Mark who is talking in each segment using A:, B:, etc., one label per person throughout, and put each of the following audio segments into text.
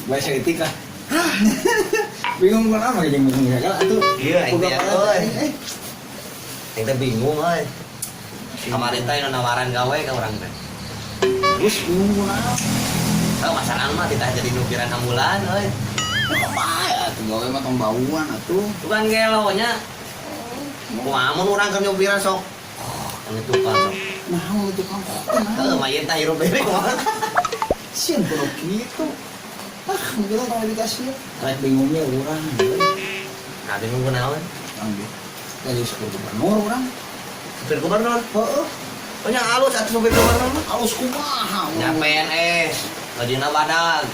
A: bahasa etika. Bingung kenapa yang bingung gagal atuh.
B: Iya, intinya euy. Kita bingung euy. Kemarin teh nawaran gawe ka urang teh.
A: Terus bingung kenapa?
B: Tahu masalah mah kita jadi nukiran ambulan euy.
A: Kumaha atuh gawe mah tong bauan atuh.
B: Bukan gelonya. Kumaha mun urang keur nyupiran sok. Kan itu kan sok.
A: Nah, itu kan.
B: Heuh, mayen teh hirup beres mah.
A: Sieun kudu kitu. Mungkin kalau dikasih rek bingungnya orang.
B: Nah, bingung kunaon?
A: Ambil. Dari supir gubernur orang.
B: Supir gubernur.
A: Heeh.
B: Nya halus atuh supir gubernur mah.
A: Halus kumaha.
B: Nya PNS, gajina badag.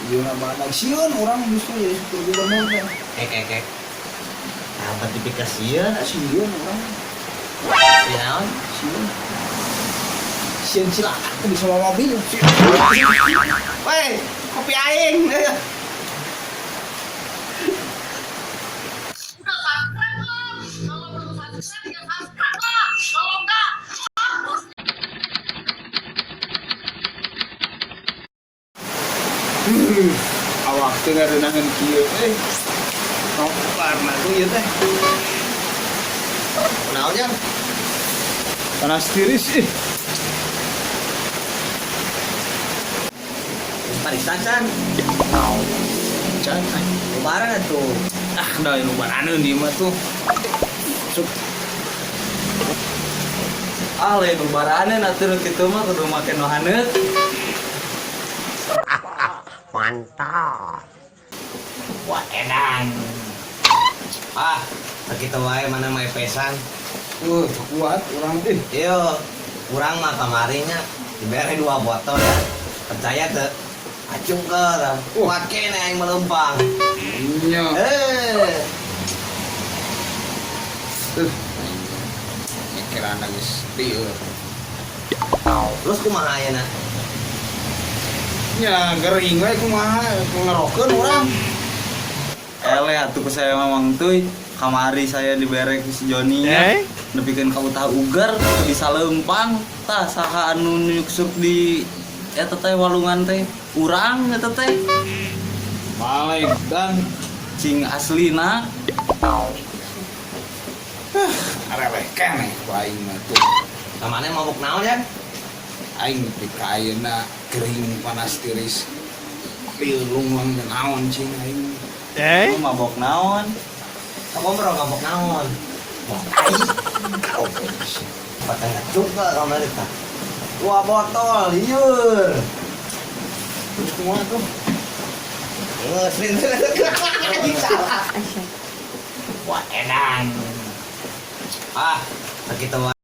A: Ieu badag sieun orang justru jadi supir gubernur teh.
B: Kek. Apa dipikir sieun?
A: Sieun orang.
B: Di naon?
A: Sieun. Sieun cilaka tuh bisa bawa mobil.
B: Weh, kopi aing.
A: Awak teh ngareunangan kieu Karena tuh ieu teh.
B: Naon nya?
A: Panas tiris
B: Parisan can.
A: Can.
B: Lebaran atuh.
A: Da nu baraneun di mah tuh. Masuk.
C: Lain ubaraneun atuh kitu mah kudu make nu haneut.
B: Mantap. Wah, edan. Sakitu wae mana mah pesan.
A: Kuat orang teh.
B: Ieu, urang mah kamarinya dibere 2 botol ya. Percaya teu? Acung keur. Kuat kene aing melempang.
A: Iya. Mikiran geus tieur.
B: Terus kumaha ayeuna?
A: Ya gering we kumaha ngerokeun urang.
C: Ele atuh ku saya mamang teuy. Kamari saya dibere ku si Joni nya. Nepikeun ka utah ugar di Saleumpang. Tah saha anu nyuksuk di eta teh walungan teh urang eta teh.
A: Balik dan
C: Cing aslina.
A: areleh keneh ku aing mah tuh.
B: Kamane mabuk naon ya?
A: Aing di kayeuna gering panas tiris. Pilung lang dan naon cing aing.
C: Lu mabok naon?
B: Kapompro mabuk naon? Patang acung ka kamari tah. 2 botol lieur.
A: Semua tuh.
B: Sering salah. Wah, edan. Sakitu wae.